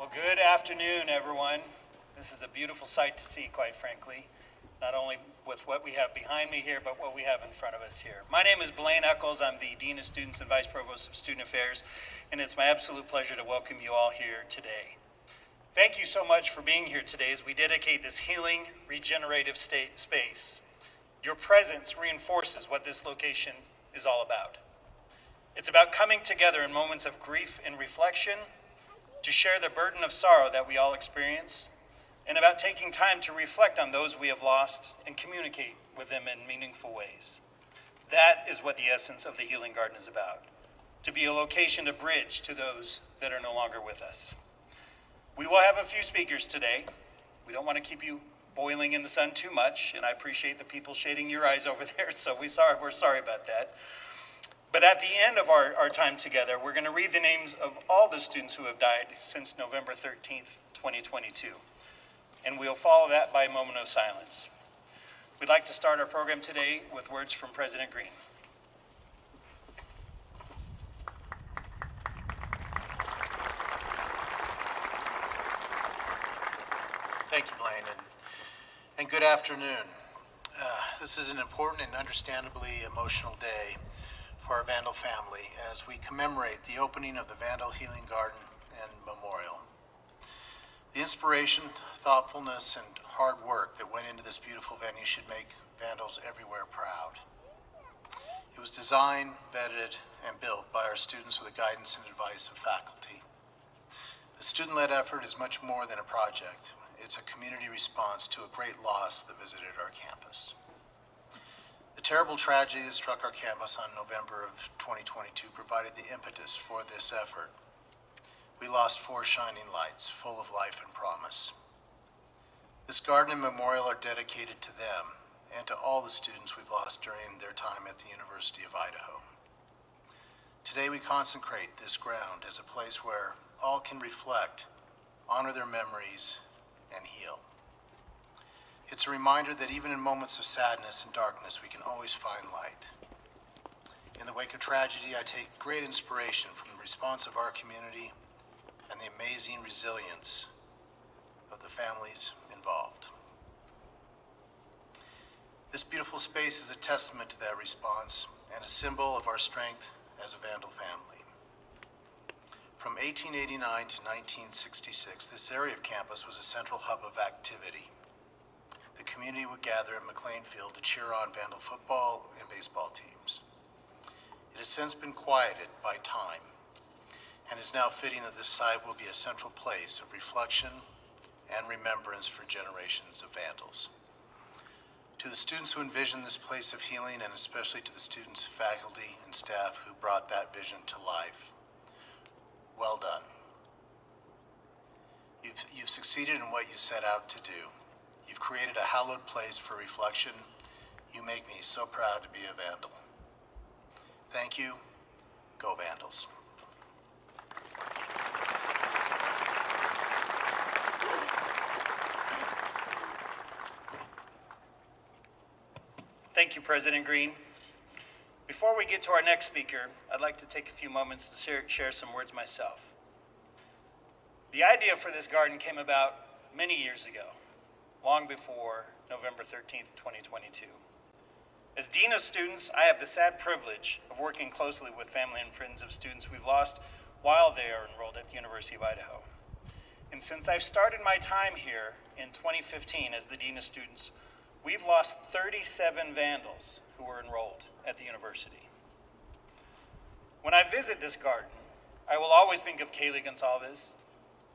Well, good afternoon, everyone. This is a beautiful sight to see, quite frankly, not only with what we have behind me here, but what we have in front of us here. My name is Blaine Eccles. I'm the Dean of Students and Vice Provost of Student Affairs, and it's my absolute pleasure to welcome you all here today. Thank you so much for being here today as we dedicate this healing, regenerative space. Your presence reinforces what this location is all about. It's about coming together in moments of grief and reflection, to share the burden of sorrow that we all experience, and about taking time to reflect on those we have lost and communicate with them in meaningful ways. That is what the essence of the Healing Garden is about, to be a location to bridge to those that are no longer with us. We will have a few speakers today. We don't want to keep you boiling in the sun too much, and I appreciate the people shading your eyes over there, so we're sorry about that. But at the end of our time together, we're going to read the names of all the students who have died since November 13th, 2022. And we'll follow that by a moment of silence. We'd like to start our program today with words from President Green. Thank you, Blaine, and good afternoon. This is an important and understandably emotional day for our Vandal family as we commemorate the opening of the Vandal Healing Garden and Memorial. The inspiration, thoughtfulness, and hard work that went into this beautiful venue should make Vandals everywhere proud. It was designed, vetted, and built by our students with the guidance and advice of faculty. The student-led effort is much more than a project. It's a community response to a great loss that visited our campus. The terrible tragedy that struck our campus on November of 2022 provided the impetus for this effort. We lost 4 shining lights, full of life and promise. This garden and memorial are dedicated to them and to all the students we've lost during their time at the University of Idaho. Today we consecrate this ground as a place where all can reflect, honor their memories, and heal. It's a reminder that even in moments of sadness and darkness, we can always find light. In the wake of tragedy, I take great inspiration from the response of our community and the amazing resilience of the families involved. This beautiful space is a testament to that response and a symbol of our strength as a Vandal family. From 1889 to 1966, this area of campus was a central hub of activity. The community would gather at McLean Field to cheer on Vandal football and baseball teams. It has since been quieted by time, and is now fitting that this site will be a central place of reflection and remembrance for generations of Vandals. To the students who envisioned this place of healing, and especially to the students, faculty, and staff who brought that vision to life, well done. You've succeeded in what you set out to do. You've created a hallowed place for reflection. You make me so proud to be a Vandal. Thank you. Go Vandals. Thank you, President Green. Before we get to our next speaker, I'd like to take a few moments to share some words myself. The idea for this garden came about many years ago, long before November 13th, 2022. As Dean of Students, I have the sad privilege of working closely with family and friends of students we've lost while they are enrolled at the University of Idaho. And since I've started my time here in 2015 as the Dean of Students, we've lost 37 Vandals who were enrolled at the university. When I visit this garden, I will always think of Kaylee Gonsalves,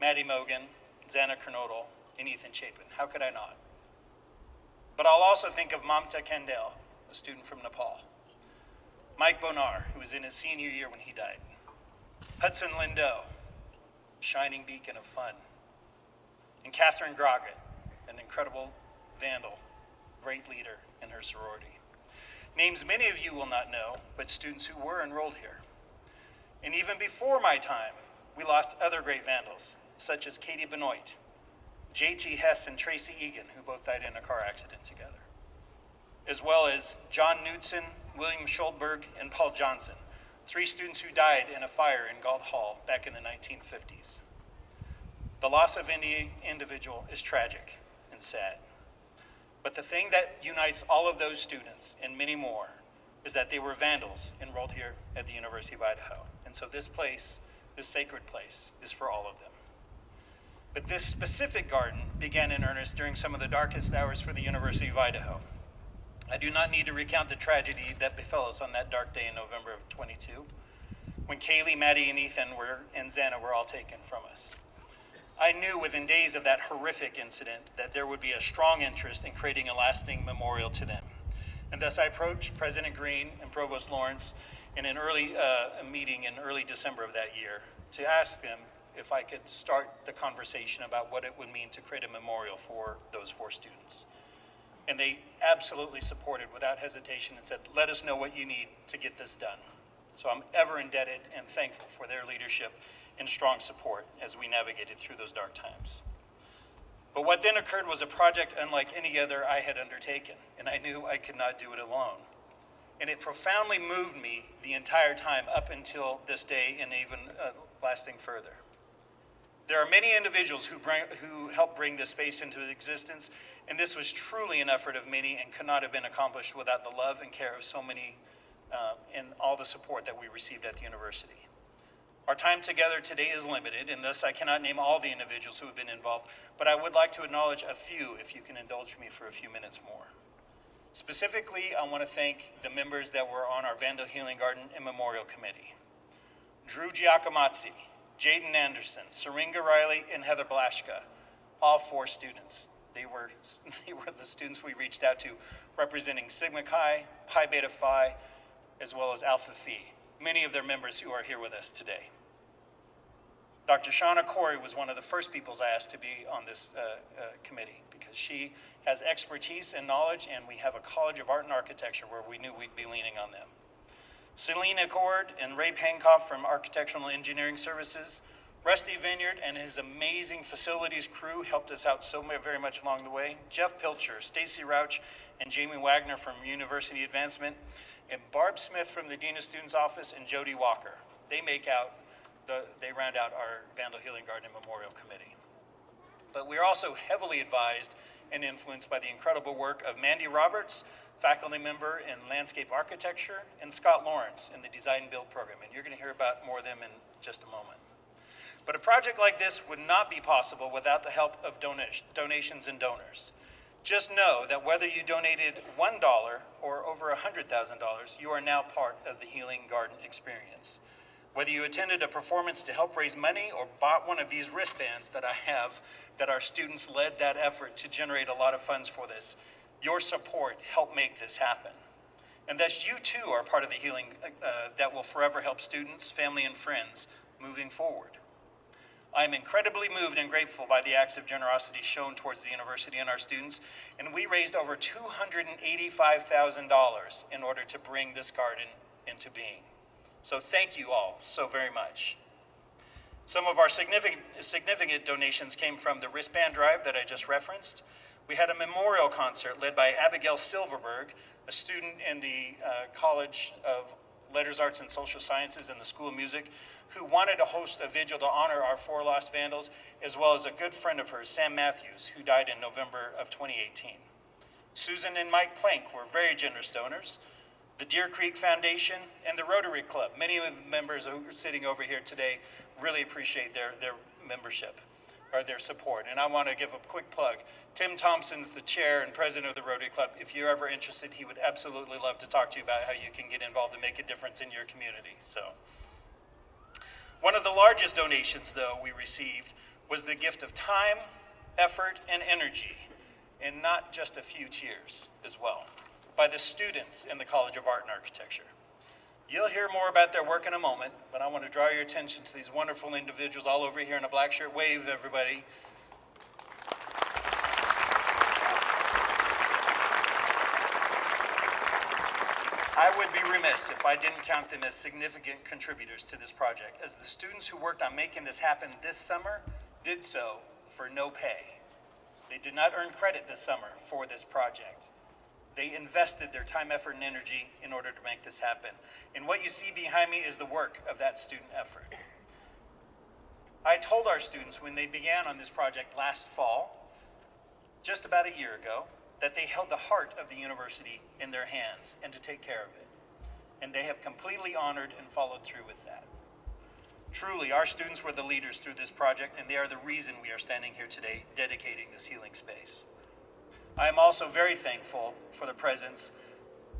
Maddie Mogan, Xana Kernodle, and Ethan Chapin. How could I not? But I'll also think of Mamta Kandel, a student from Nepal. Mike Bonar, who was in his senior year when he died. Hudson Lindo, shining beacon of fun. And Catherine Groggett, an incredible Vandal, great leader in her sorority. Names many of you will not know, but students who were enrolled here. And even before my time, we lost other great Vandals, such as Katie Benoit, J.T. Hess and Tracy Egan, who both died in a car accident together, as well as John Knudsen, William Schulberg, and Paul Johnson, 3 students who died in a fire in Galt Hall back in the 1950s. The loss of any individual is tragic and sad. But the thing that unites all of those students and many more is that they were Vandals enrolled here at the University of Idaho. And so this place, this sacred place, is for all of them. But this specific garden began in earnest during some of the darkest hours for the University of Idaho. I do not need to recount the tragedy that befell us on that dark day in November of 22, when Kaylee, Maddie, and Ethan and Xana were all taken from us. I knew within days of that horrific incident that there would be a strong interest in creating a lasting memorial to them. And thus I approached President Green and Provost Lawrence in an a meeting in early December of that year to ask them if I could start the conversation about what it would mean to create a memorial for those 4 students. And they absolutely supported without hesitation and said, let us know what you need to get this done. So I'm ever indebted and thankful for their leadership and strong support as we navigated through those dark times. But what then occurred was a project unlike any other I had undertaken, and I knew I could not do it alone. And it profoundly moved me the entire time up until this day, and even lasting further. There are many individuals who helped bring this space into existence, and this was truly an effort of many and could not have been accomplished without the love and care of so many and all the support that we received at the university. Our time together today is limited, and thus I cannot name all the individuals who have been involved, but I would like to acknowledge a few, if you can indulge me for a few minutes more. Specifically, I want to thank the members that were on our Vandal Healing Garden and Memorial Committee. Drew Giacomazzi, Jaden Anderson, Syringa Riley, and Heather Blashka, all 4 students. They were the students we reached out to, representing Sigma Chi, Pi Beta Phi, as well as Alpha Phi, many of their members who are here with us today. Dr. Shauna Corey was one of the first people I asked to be on this committee because she has expertise and knowledge, and we have a College of Art and Architecture where we knew we'd be leaning on them. Celine Accord and Ray Pankoff from Architectural Engineering Services, Rusty Vineyard and his amazing facilities crew helped us out so very much along the way. Jeff Pilcher, Stacy Rauch, and Jamie Wagner from University Advancement, and Barb Smith from the Dean of Students Office, and Jody Walker. They round out our Vandal Healing Garden and Memorial Committee. But we're also heavily advised and influenced by the incredible work of Mandy Roberts, faculty member in landscape architecture, and Scott Lawrence in the design and build program. And you're going to hear about more of them in just a moment. But a project like this would not be possible without the help of donations and donors. Just know that whether you donated $1 or over $100,000, you are now part of the Healing Garden experience. Whether you attended a performance to help raise money or bought one of these wristbands that I have, that our students led that effort to generate a lot of funds for this, your support helped make this happen. And thus you too are part of the healing that will forever help students, family, and friends moving forward. I am incredibly moved and grateful by the acts of generosity shown towards the university and our students, and we raised over $285,000 in order to bring this garden into being. So thank you all so very much. Some of our significant donations came from the wristband drive that I just referenced. We had a memorial concert led by Abigail Silverberg, a student in the College of Letters, Arts, and Social Sciences in the School of Music, who wanted to host a vigil to honor our 4 lost Vandals, as well as a good friend of hers, Sam Matthews, who died in November of 2018. Susan and Mike Plank were very generous donors. The Deer Creek Foundation and the Rotary Club, many of the members who are sitting over here today really appreciate their membership or their support. And I want to give a quick plug. Tim Thompson's the chair and president of the Rotary Club. If you're ever interested, he would absolutely love to talk to you about how you can get involved and make a difference in your community. So, one of the largest donations, though, we received was the gift of time, effort, and energy, and not just a few tears as well, by the students in the College of Art and Architecture. You'll hear more about their work in a moment, but I want to draw your attention to these wonderful individuals all over here in a black shirt. Wave, everybody. I would be remiss if I didn't count them as significant contributors to this project, as the students who worked on making this happen this summer did so for no pay. They did not earn credit this summer for this project. They invested their time, effort, and energy in order to make this happen. And what you see behind me is the work of that student effort. I told our students when they began on this project last fall, just about a year ago, that they held the heart of the university in their hands and to take care of it. And they have completely honored and followed through with that. Truly, our students were the leaders through this project, and they are the reason we are standing here today dedicating this healing space. I am also very thankful for the presence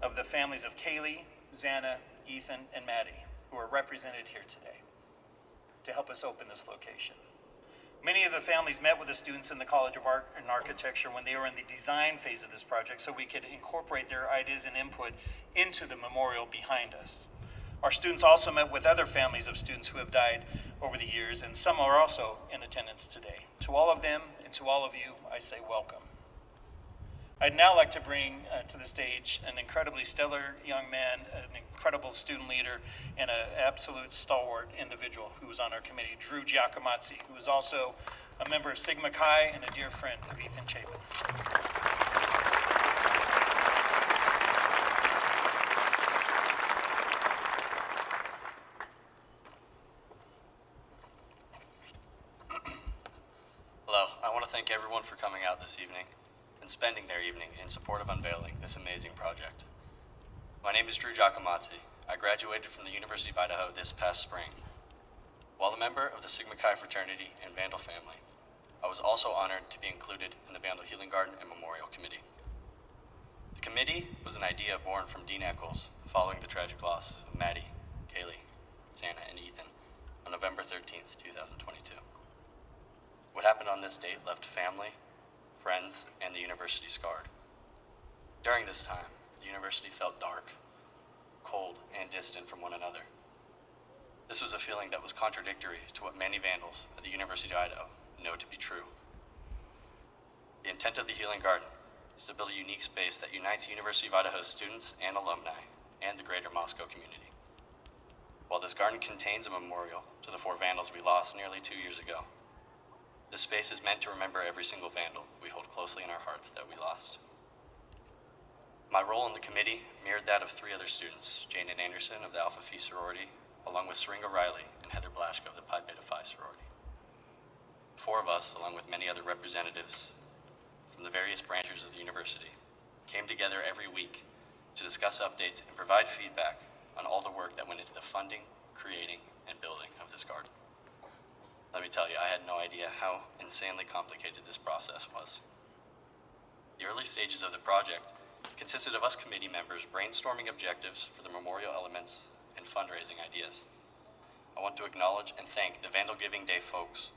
of the families of Kaylee, Xana, Ethan, and Maddie, who are represented here today to help us open this location. Many of the families met with the students in the College of Art and Architecture when they were in the design phase of this project so we could incorporate their ideas and input into the memorial behind us. Our students also met with other families of students who have died over the years, and some are also in attendance today. To all of them and to all of you, I say welcome. I'd now like to bring to the stage an incredibly stellar young man, an incredible student leader, and an absolute stalwart individual who was on our committee, Drew Giacomazzi, who is also a member of Sigma Chi and a dear friend of Ethan Chapin. Hello, I want to thank everyone for coming out this evening and spending their evening in support of unveiling this amazing project. My name is Drew Giacomazzi. I graduated from the University of Idaho this past spring. While a member of the Sigma Chi fraternity and Vandal family, I was also honored to be included in the Vandal Healing Garden and Memorial Committee. The committee was an idea born from Dean Eccles following the tragic loss of Maddie, Kaylee, Xana, and Ethan on November 13th, 2022. What happened on this date left family, friends, and the university scarred. During this time, the university felt dark, cold, and distant from one another. This was a feeling that was contradictory to what many Vandals at the University of Idaho know to be true. The intent of the Healing Garden is to build a unique space that unites University of Idaho students and alumni and the greater Moscow community. While this garden contains a memorial to the 4 Vandals we lost nearly 2 years ago, this space is meant to remember every single Vandal we hold closely in our hearts that we lost. My role in the committee mirrored that of 3 other students, Jane and Anderson of the Alpha Phi sorority, along with Seringa Riley and Heather Blaschko of the Pi Beta Phi sorority. 4 of us, along with many other representatives from the various branches of the university, came together every week to discuss updates and provide feedback on all the work that went into the funding, creating, and building of this garden. Let me tell you, I had no idea how insanely complicated this process was. The early stages of the project consisted of us committee members brainstorming objectives for the memorial elements and fundraising ideas. I want to acknowledge and thank the Vandal Giving Day folks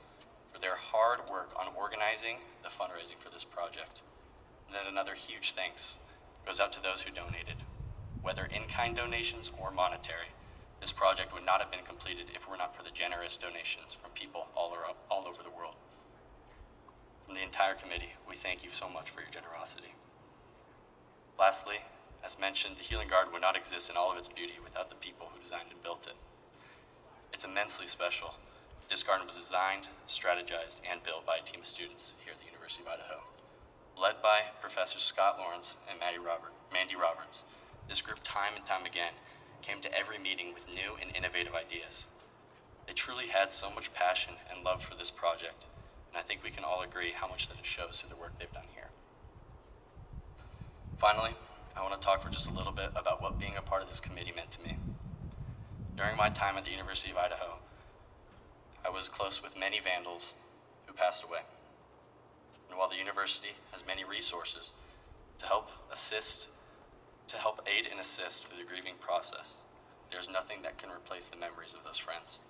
for their hard work on organizing the fundraising for this project. And then another huge thanks goes out to those who donated. Whether in-kind donations or monetary, this project would not have been completed if it were not for the generous donations from people all over the world. From the entire committee, we thank you so much for your generosity. Lastly, as mentioned, the Healing Garden would not exist in all of its beauty without the people who designed and built it. It's immensely special. This garden was designed, strategized, and built by a team of students here at the University of Idaho. Led by Professors Scott Lawrence and Mandy Roberts, this group time and time again came to every meeting with new and innovative ideas. They truly had so much passion and love for this project, and I think we can all agree how much that it shows through the work they've done here. Finally, I want to talk for just a little bit about what being a part of this committee meant to me. During my time at the University of Idaho, I was close with many Vandals who passed away. And while the university has many resources to help aid and assist through the grieving process, there's nothing that can replace the memories of those friends.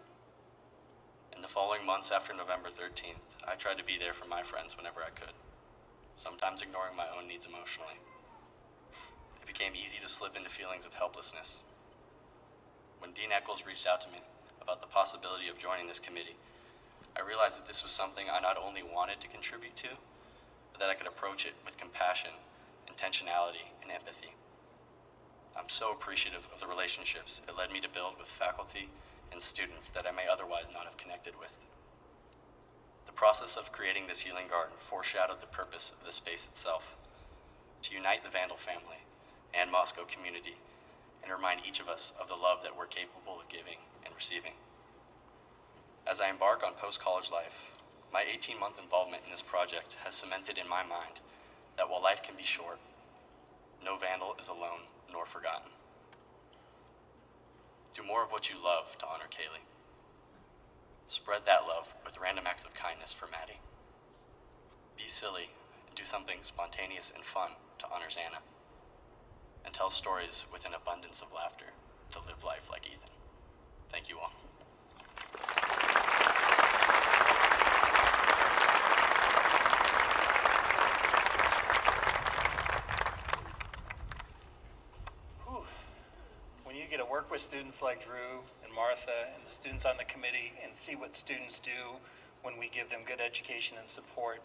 In the following months after November 13th, I tried to be there for my friends whenever I could, sometimes ignoring my own needs emotionally. It became easy to slip into feelings of helplessness. When Dean Eccles reached out to me about the possibility of joining this committee, I realized that this was something I not only wanted to contribute to, but that I could approach it with compassion, intentionality, and empathy. I'm so appreciative of the relationships it led me to build with faculty and students that I may otherwise not have connected with. The process of creating this healing garden foreshadowed the purpose of the space itself, to unite the Vandal family and Moscow community and remind each of us of the love that we're capable of giving and receiving. As I embark on post-college life, my 18-month involvement in this project has cemented in my mind that while life can be short, no vandal is alone nor forgotten. Do more of what you love to honor Kaylee. Spread that love with random acts of kindness for Maddie. Be silly and do something spontaneous and fun to honor Xana. And tell stories with an abundance of laughter to live life like Ethan. Thank you all. Whew. When you get to work with students like Drew and Martha and the students on the committee and see what students do when we give them good education and support,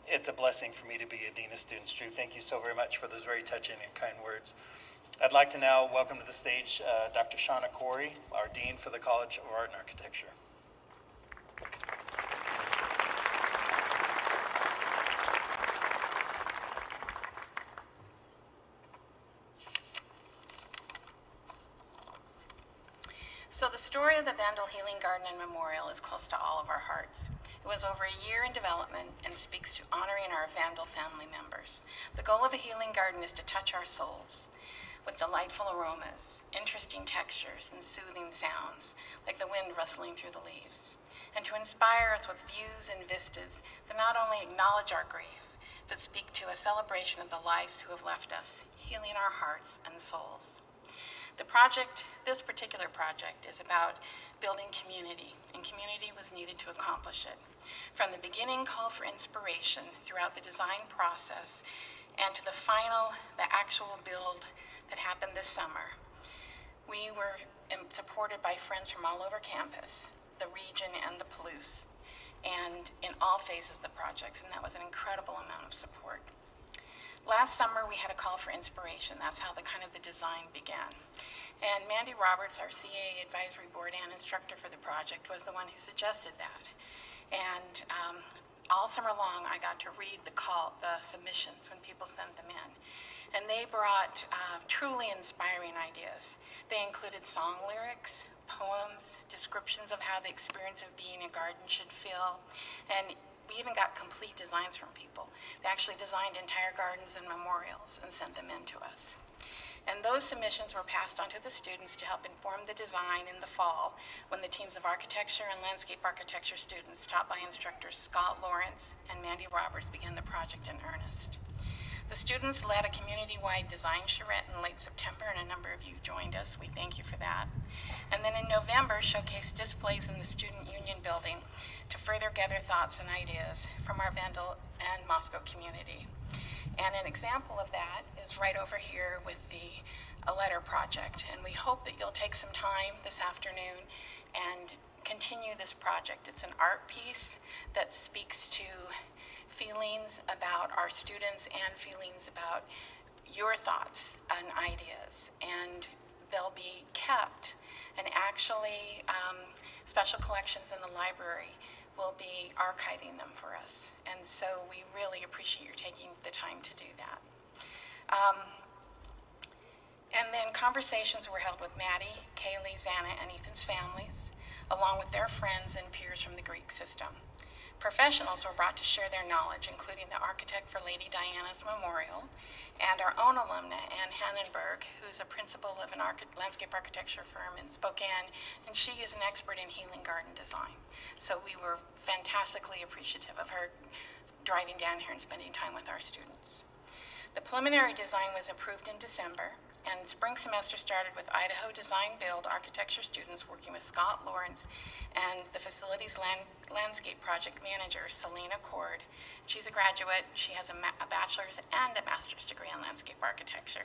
it's a blessing for me to be a Dean of Students. Drew, thank you so very much for those very touching and kind words. I'd like to now welcome to the stage Dr. Shauna Corey, our Dean for the College of Art and Architecture. So the story of the Vandal Healing Garden and Memorial is close to all of our hearts. It was over a year in development and speaks to honoring our Vandal family members. The goal of a healing garden is to touch our souls with delightful aromas, interesting textures, and soothing sounds, like the wind rustling through the leaves, and to inspire us with views and vistas that not only acknowledge our grief, but speak to a celebration of the lives who have left us, healing our hearts and souls. This particular project is about building community, and community was needed to accomplish it. From the beginning call for inspiration throughout the design process and to the actual build that happened this summer, we were supported by friends from all over campus, the region, and the Palouse, and in all phases of the projects, and that was an incredible amount of support. Last summer, we had a call for inspiration. That's how the design began. And Mandy Roberts, our CA Advisory Board and instructor for the project, was the one who suggested that. And all summer long, I got to read the submissions when people sent them in. And they brought truly inspiring ideas. They included song lyrics, poems, descriptions of how the experience of being in a garden should feel, and we even got complete designs from people. They actually designed entire gardens and memorials and sent them in to us. And those submissions were passed on to the students to help inform the design in the fall when the teams of architecture and landscape architecture students taught by instructors Scott Lawrence and Mandy Roberts began the project in earnest. The students led a community-wide design charrette in late September, and a number of you joined us. We thank you for that. And then in November, showcased displays in the Student Union building to further gather thoughts and ideas from our Vandal and Moscow community. And an example of that is right over here with a letter project. And we hope that you'll take some time this afternoon and continue this project. It's an art piece that speaks to feelings about our students and feelings about your thoughts and ideas. And they'll be kept, and actually special collections in the library will be archiving them for us. And so we really appreciate your taking the time to do that. And then conversations were held with Maddie, Kaylee, Xana, and Ethan's families, along with their friends and peers from the Greek system. Professionals were brought to share their knowledge, including the architect for Lady Diana's Memorial, and our own alumna, Ann Hannenberg, who's a principal of an landscape architecture firm in Spokane, and she is an expert in healing garden design. So we were fantastically appreciative of her driving down here and spending time with our students. The preliminary design was approved in December, and spring semester started with Idaho Design Build architecture students working with Scott Lawrence and the facilities landscape project manager, Selena Cord. She's a graduate. She has a bachelor's and a master's degree in landscape architecture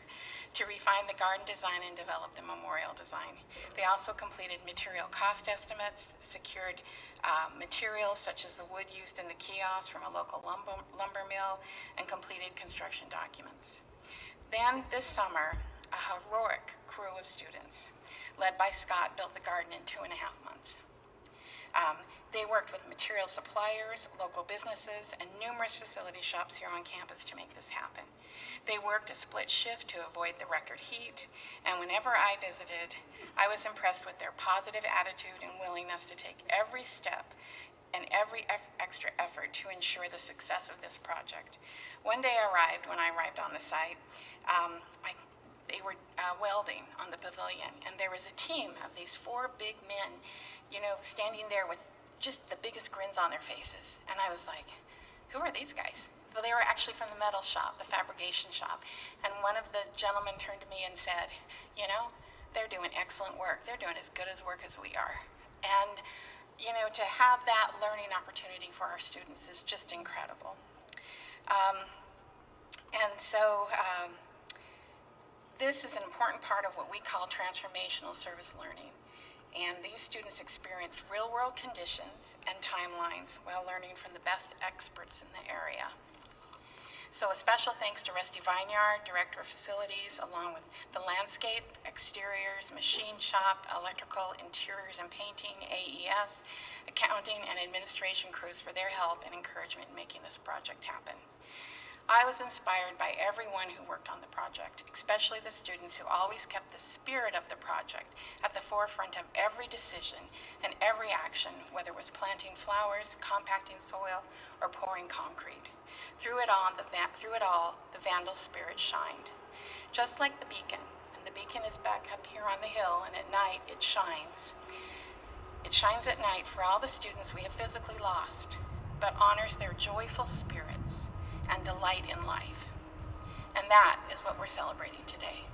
to refine the garden design and develop the memorial design. They also completed material cost estimates, secured materials such as the wood used in the kiosk from a local lumber mill, and completed construction documents. Then this summer, a heroic crew of students, led by Scott, built the garden in 2.5 months. They worked with material suppliers, local businesses, and numerous facility shops here on campus to make this happen. They worked a split shift to avoid the record heat, and whenever I visited, I was impressed with their positive attitude and willingness to take every step and every extra effort to ensure the success of this project. One day when I arrived on the site, they were welding on the pavilion, and there was a team of these 4 big men, standing there with just the biggest grins on their faces. And I was like, who are these guys? Well, they were actually from the metal shop, the fabrication shop. And one of the gentlemen turned to me and said, they're doing excellent work. They're doing as good as work as we are. And, to have that learning opportunity for our students is just incredible. This is an important part of what we call transformational service learning. And these students experienced real-world conditions and timelines while learning from the best experts in the area. So a special thanks to Rusty Vineyard, Director of Facilities, along with the landscape, exteriors, machine shop, electrical, interiors and painting, AES, accounting, and administration crews for their help and encouragement in making this project happen. I was inspired by everyone who worked on the project, especially the students who always kept the spirit of the project at the forefront of every decision and every action, whether it was planting flowers, compacting soil, or pouring concrete. Through it all, the Vandal spirit shined. Just like the beacon, and the beacon is back up here on the hill, and at night it shines. It shines at night for all the students we have physically lost, but honors their joyful spirits and delight in life. And that is what we're celebrating today.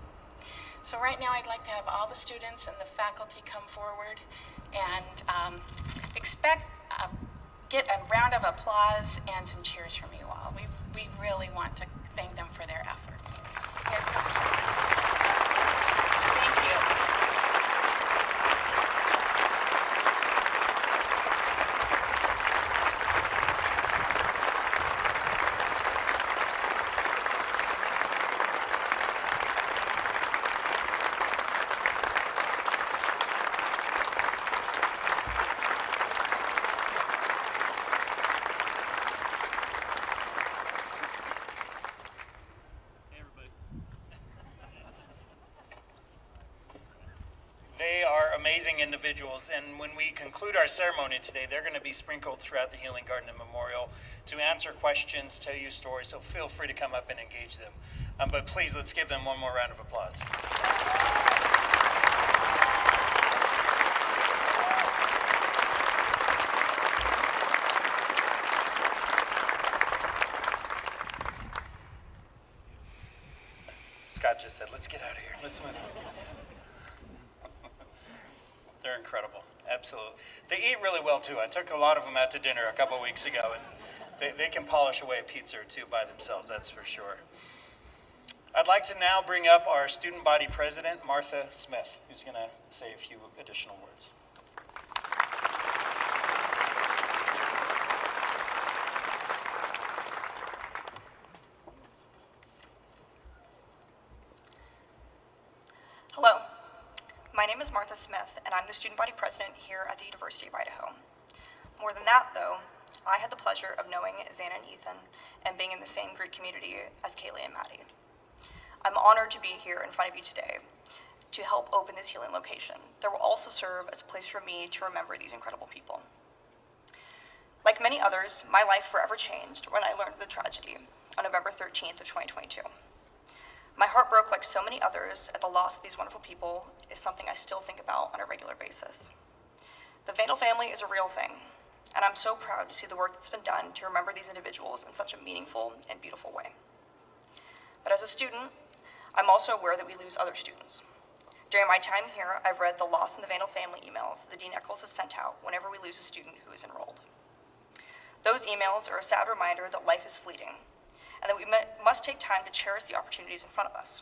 So right now I'd like to have all the students and the faculty come forward and get a round of applause and some cheers from you all. We really want to thank them for their efforts. You guys come. Thank you. They are amazing individuals, and when we conclude our ceremony today, they're going to be sprinkled throughout the Healing Garden and Memorial to answer questions, tell you stories, so feel free to come up and engage them. But please, let's give them one more round of applause. Scott just said, let's get out of here. Let's move on. They're incredible, absolutely. They eat really well too. I took a lot of them out to dinner a couple weeks ago, and they can polish away a pizza or two by themselves, that's for sure. I'd like to now bring up our student body president, Martha Smith, who's going to say a few additional words. Hello, my name is Martha Smith, and I'm the student body president here at the University of Idaho. More than that, though, I had the pleasure of knowing Xana and Ethan and being in the same grid community as Kaylee and Maddie. I'm honored to be here in front of you today to help open this healing location that will also serve as a place for me to remember these incredible people. Like many others, my life forever changed when I learned the tragedy on November 13th of 2022. My heart broke like so many others at the loss of these wonderful people is something I still think about on a regular basis. The Vandal family is a real thing, and I'm so proud to see the work that's been done to remember these individuals in such a meaningful and beautiful way. But as a student, I'm also aware that we lose other students. During my time here, I've read the Lost in the Vandal family emails that Dean Eccles has sent out whenever we lose a student who is enrolled. Those emails are a sad reminder that life is fleeting, and that we must take time to cherish the opportunities in front of us.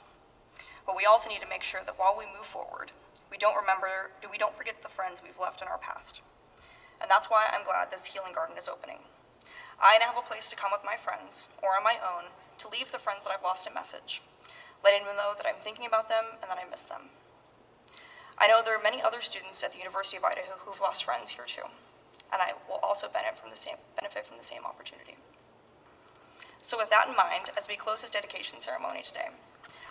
But we also need to make sure that while we move forward, we don't forget the friends we've left in our past. And that's why I'm glad this healing garden is opening. I now have a place to come with my friends, or on my own, to leave the friends that I've lost a message, letting them know that I'm thinking about them and that I miss them. I know there are many other students at the University of Idaho who've lost friends here too. and I will also benefit from the same opportunity. So with that in mind, as we close this dedication ceremony today,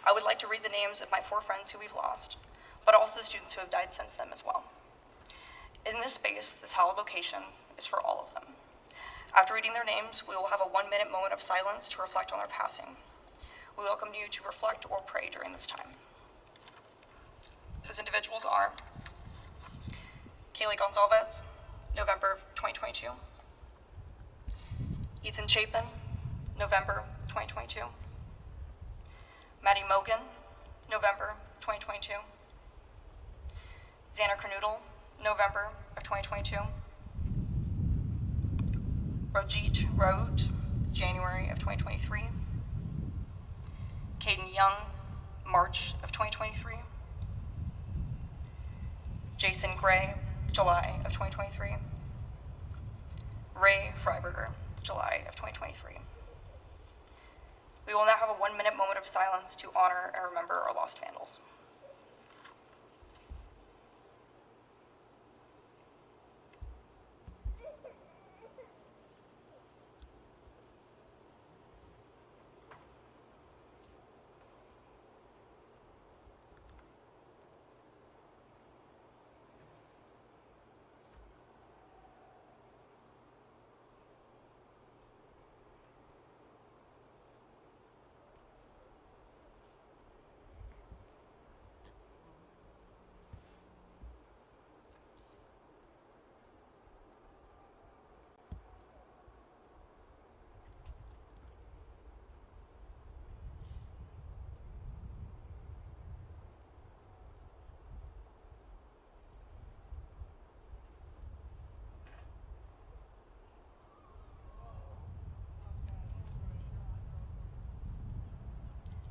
I would like to read the names of my 4 friends who we've lost, but also the students who have died since them as well. In this space, this hallowed location is for all of them. After reading their names, we will have a 1-minute moment of silence to reflect on their passing. We welcome you to reflect or pray during this time. Those individuals are Kaylee Gonzalez, November 2022. Ethan Chapin, November 2022. Maddie Mogan, November 2022. Xana Kernoodle, November of 2022. Rojit Rote, January of 2023. Caden Young, March of 2023. Jason Gray, July of 2023. Ray Freiberger, July of 2023. We will now have a 1-minute moment of silence to honor and remember our lost Vandals.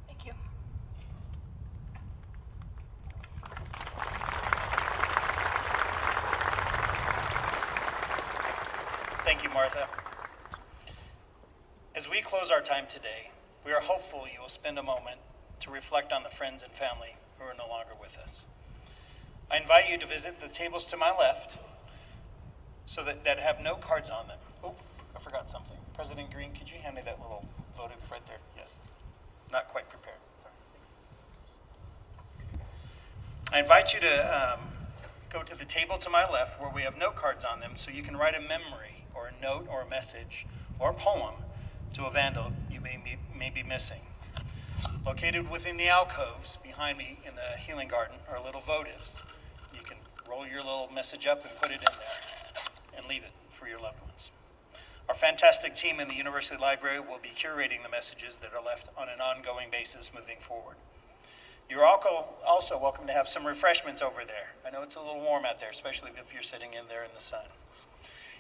Thank you. Thank you, Martha. As we close our time today, we are hopeful you will spend a moment to reflect on the friends and family who are no longer with us. I invite you to visit the tables to my left so that have note cards on them. Oh, I forgot something. President Green, could you hand me that little votive right there? Yes. Not quite prepared. Sorry. I invite you to go to the table to my left where we have note cards on them so you can write a memory or a note or a message or a poem to a Vandal you may be missing. Located within the alcoves behind me in the healing garden are little votives. You can roll your little message up and put it in there and leave it for your loved ones. Our fantastic team in the University Library will be curating the messages that are left on an ongoing basis moving forward. You're also welcome to have some refreshments over there. I know it's a little warm out there, especially if you're sitting in there in the sun.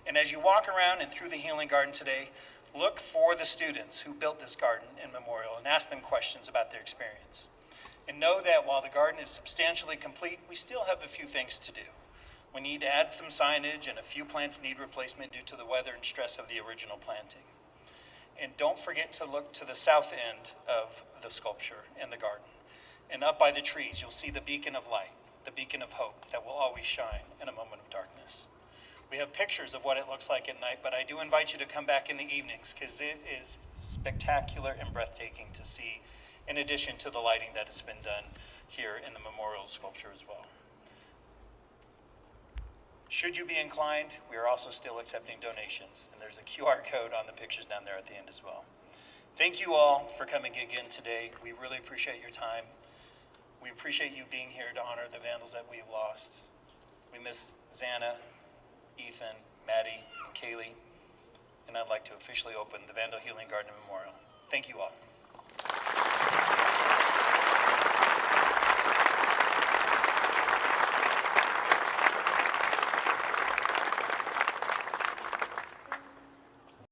And as you walk around and through the healing garden today, look for the students who built this garden and memorial and ask them questions about their experience. And know that while the garden is substantially complete, we still have a few things to do. We need to add some signage, and a few plants need replacement due to the weather and stress of the original planting. And don't forget to look to the south end of the sculpture in the garden. And up by the trees, you'll see the beacon of light, the beacon of hope that will always shine in a moment of darkness. We have pictures of what it looks like at night, but I do invite you to come back in the evenings because it is spectacular and breathtaking to see, in addition to the lighting that has been done here in the memorial sculpture as well. Should you be inclined, we are also still accepting donations, and there's a QR code on the pictures down there at the end as well. Thank you all for coming again today. We really appreciate your time. We appreciate you being here to honor the Vandals that we've lost. We miss Xana, Ethan, Maddie, and Kaylee, and I'd like to officially open the Vandal Healing Garden Memorial. Thank you all.